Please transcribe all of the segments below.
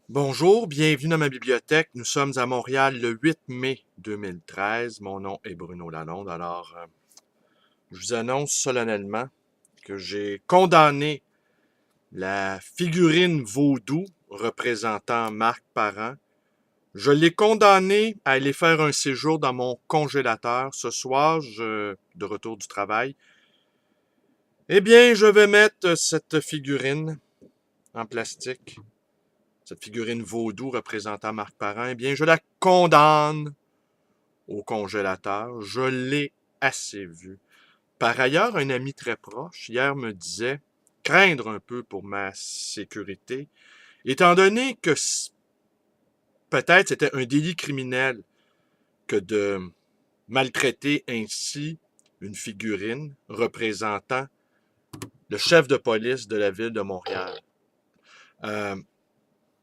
Bonjour, bienvenue dans ma bibliothèque. Nous sommes à Montréal le 8 mai 2013. Mon nom est Bruno Lalonde. Je vous annonce solennellement que j'ai condamné la figurine vaudou représentant Marc Parent. Je l'ai condamné à aller faire un séjour dans mon congélateur. Ce soir, de retour du travail, eh bien, je vais mettre cette figurine en plastique, cette figurine vaudou représentant Marc Parent, eh bien, je la condamne au congélateur. Je l'ai assez vu. Par ailleurs, un ami très proche, hier, me disait craindre un peu pour ma sécurité, étant donné que peut-être c'était un délit criminel que de maltraiter ainsi une figurine représentant le chef de police de la ville de Montréal.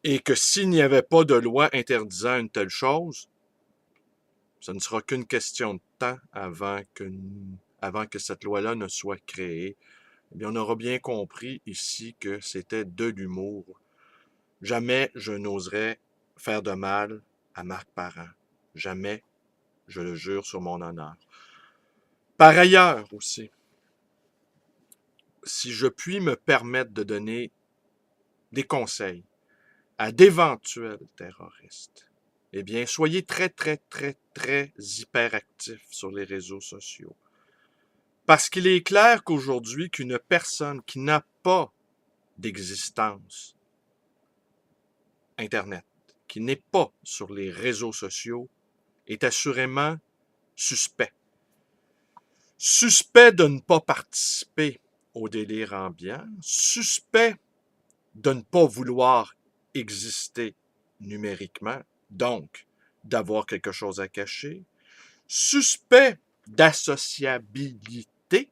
Et que s'il n'y avait pas de loi interdisant une telle chose, ce ne sera qu'une question de temps avant que cette loi-là ne soit créée. Eh bien, on aura bien compris ici que c'était de l'humour. Jamais je n'oserais faire de mal à Marc Parent. Jamais, je le jure sur mon honneur. Par ailleurs aussi, si je puis me permettre de donner des conseils à d'éventuels terroristes, eh bien, soyez très, très, très, très hyperactifs sur les réseaux sociaux. Parce qu'il est clair qu'aujourd'hui, qu'une personne qui n'a pas d'existence Internet, qui n'est pas sur les réseaux sociaux, est assurément suspect. Suspect de ne pas participer au délire ambiant, suspect de ne pas vouloir exister numériquement, donc d'avoir quelque chose à cacher, suspect d'associabilité,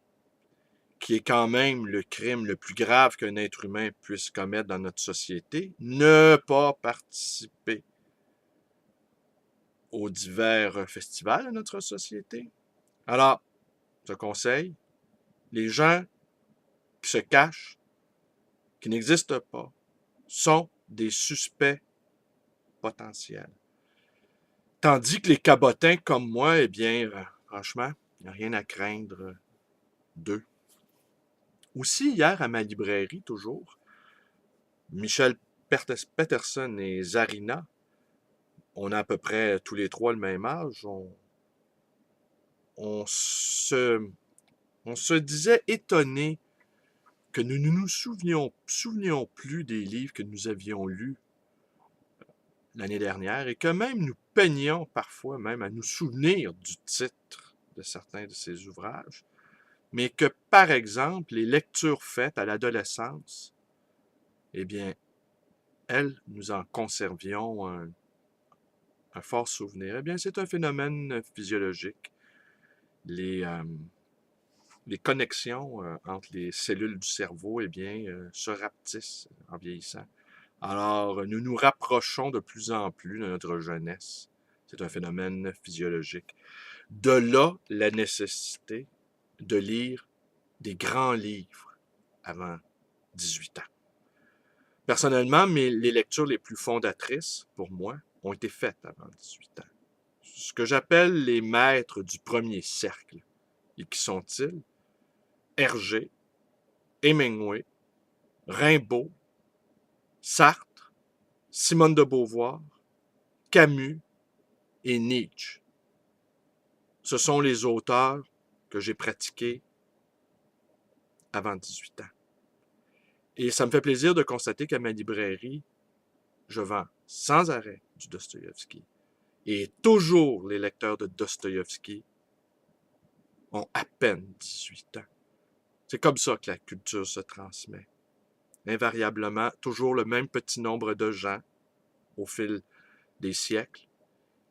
qui est quand même le crime le plus grave qu'un être humain puisse commettre dans notre société, ne pas participer aux divers festivals de notre société. Alors, ce conseil, les gens qui se cachent, qui n'existent pas, sont des suspects potentiels. Tandis que les cabotins comme moi, eh bien, franchement, il n'y a rien à craindre d'eux. Aussi, hier, à ma librairie, toujours, Michel Peterson et Zarina, on a à peu près tous les trois le même âge, on se, on se disait étonnés que nous ne nous souvenions plus des livres que nous avions lus l'année dernière et que même nous peinions parfois même à nous souvenir du titre de certains de ces ouvrages, mais que, par exemple, les lectures faites à l'adolescence, eh bien, elles, nous en conservions un fort souvenir. Eh bien, c'est un phénomène physiologique. Les connexions entre les cellules du cerveau, eh bien, se rapetissent en vieillissant. Alors, nous nous rapprochons de plus en plus de notre jeunesse. C'est un phénomène physiologique. De là, la nécessité de lire des grands livres avant 18 ans. Personnellement, les lectures les plus fondatrices, pour moi, ont été faites avant 18 ans. Ce que j'appelle les maîtres du premier cercle. Et qui sont-ils? Hergé, Hemingway, Rimbaud, Sartre, Simone de Beauvoir, Camus et Nietzsche. Ce sont les auteurs que j'ai pratiqués avant 18 ans. Et ça me fait plaisir de constater qu'à ma librairie, je vends sans arrêt du Dostoïevski. Et toujours les lecteurs de Dostoïevski ont à peine 18 ans. C'est comme ça que la culture se transmet. Invariablement, toujours le même petit nombre de gens, au fil des siècles,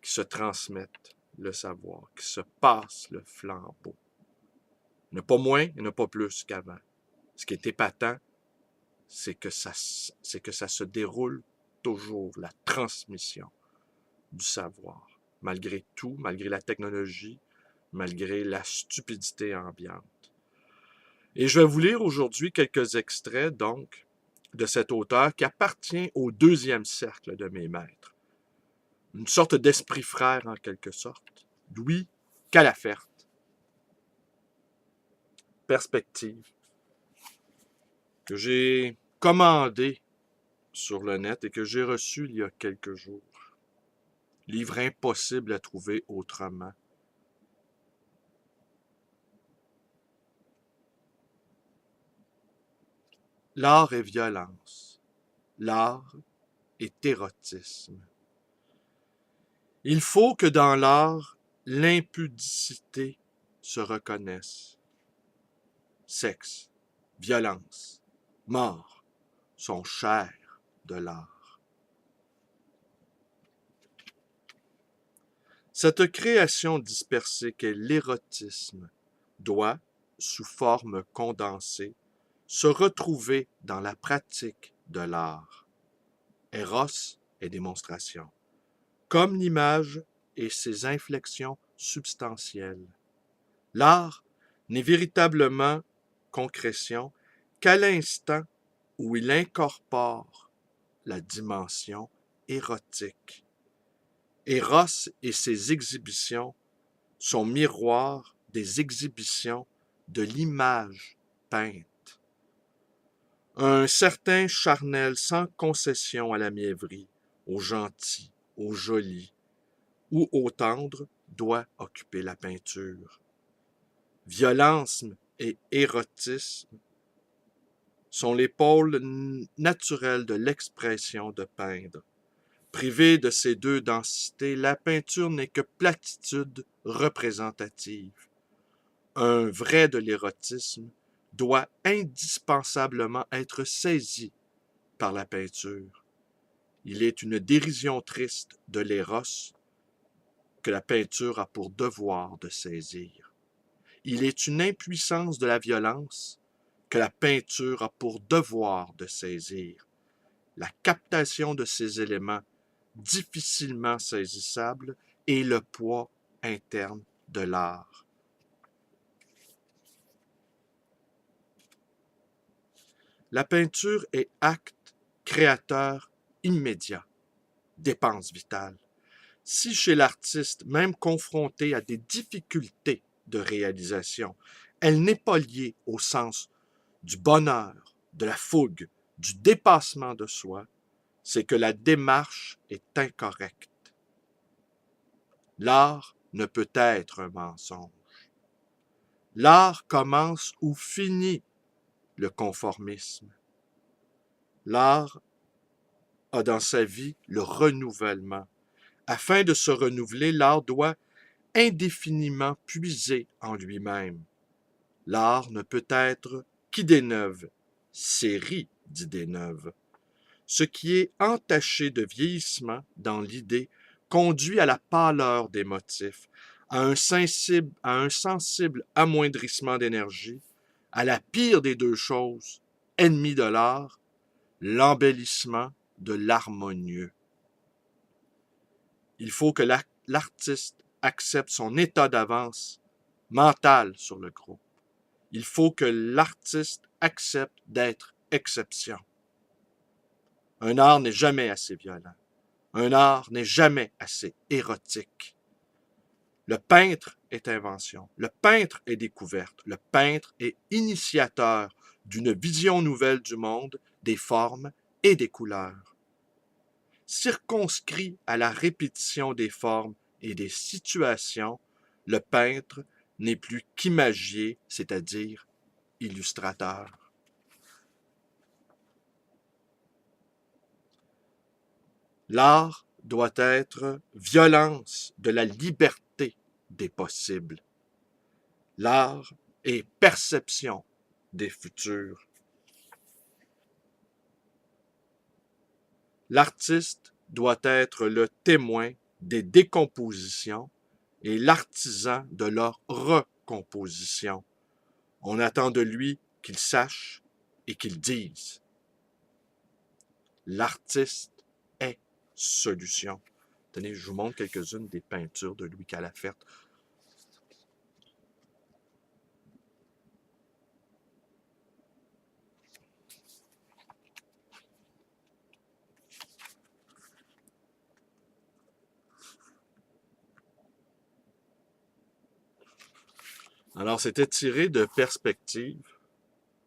qui se transmettent le savoir, qui se passent le flambeau. Il n'y en a pas moins, il n'y en a pas plus qu'avant. Ce qui est épatant, c'est que ça se déroule toujours, la transmission du savoir. Malgré tout, malgré la technologie, malgré la stupidité ambiante. Et je vais vous lire aujourd'hui quelques extraits, donc, de cet auteur qui appartient au deuxième cercle de mes maîtres. Une sorte d'esprit frère en quelque sorte. Louis Calafert. Perspective. Que j'ai commandé sur le net et que j'ai reçu il y a quelques jours. Livre impossible à trouver autrement. L'art est violence. L'art est érotisme. Il faut que dans l'art, l'impudicité se reconnaisse. Sexe, violence, mort sont chers de l'art. Cette création dispersée qu'est l'érotisme doit, sous forme condensée, se retrouver dans la pratique de l'art. Eros est démonstration, comme l'image et ses inflexions substantielles. L'art n'est véritablement concrétion qu'à l'instant où il incorpore la dimension érotique. Eros et ses exhibitions sont miroirs des exhibitions de l'image peinte. Un certain charnel sans concession à la mièvrerie, au gentil, au joli ou au tendre doit occuper la peinture. Violence et érotisme sont les pôles naturels de l'expression de peindre. Privée de ces deux densités, la peinture n'est que platitude représentative. Un vrai de l'érotisme doit indispensablement être saisi par la peinture. Il est une dérision triste de l'éros que la peinture a pour devoir de saisir. Il est une impuissance de la violence que la peinture a pour devoir de saisir. La captation de ces éléments difficilement saisissables est le poids interne de l'art. La peinture est acte créateur immédiat, dépense vitale. Si chez l'artiste, même confronté à des difficultés de réalisation, elle n'est pas liée au sens du bonheur, de la fougue, du dépassement de soi, c'est que la démarche est incorrecte. L'art ne peut être un mensonge. L'art commence ou finit le conformisme. L'art a dans sa vie le renouvellement. Afin de se renouveler, l'art doit indéfiniment puiser en lui-même. L'art ne peut être qu'idée neuve, série d'idées neuves. Ce qui est entaché de vieillissement dans l'idée conduit à la pâleur des motifs, à un sensible amoindrissement d'énergie, à la pire des deux choses, ennemie de l'art, l'embellissement de l'harmonieux. Il faut que l'artiste accepte son état d'avance mental sur le groupe. Il faut que l'artiste accepte d'être exception. Un art n'est jamais assez violent. Un art n'est jamais assez érotique. Le peintre est invention. Le peintre est découverte. Le peintre est initiateur d'une vision nouvelle du monde, des formes et des couleurs. Circonscrit à la répétition des formes et des situations, le peintre n'est plus qu'imagier, c'est-à-dire illustrateur. L'art doit être violence de la liberté des possibles. L'art est perception des futurs. L'artiste doit être le témoin des décompositions et l'artisan de leur recomposition. On attend de lui qu'il sache et qu'il dise. L'artiste est solution. Tenez, je vous montre quelques-unes des peintures de Louis Calafert. Alors, c'était tiré de Perspective,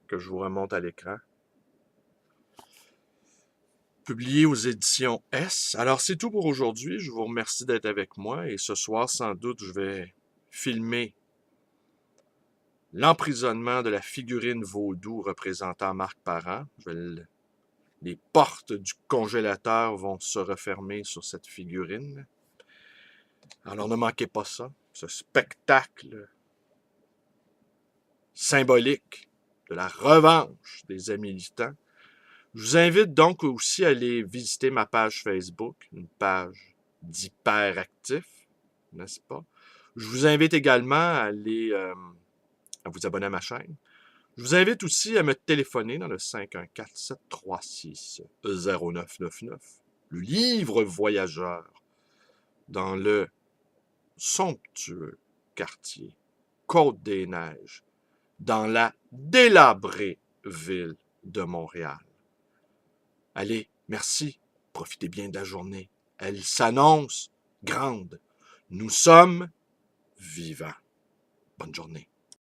que je vous remonte à l'écran, publié aux éditions S. Alors, c'est tout pour aujourd'hui. Je vous remercie d'être avec moi et ce soir, sans doute, je vais filmer l'emprisonnement de la figurine vaudou représentant Marc Parent. Les portes du congélateur vont se refermer sur cette figurine. Alors, ne manquez pas ça, ce spectacle symbolique de la revanche des Amilitans. Je vous invite donc aussi à aller visiter ma page Facebook, une page d'hyperactifs, n'est-ce pas? Je vous invite également à aller à vous abonner à ma chaîne. Je vous invite aussi à me téléphoner dans le 514-736-0999, le livre voyageur, dans le somptueux quartier Côte-des-Neiges, dans la délabrée ville de Montréal. Allez, merci, profitez bien de la journée. Elle s'annonce grande. Nous sommes vivants. Bonne journée.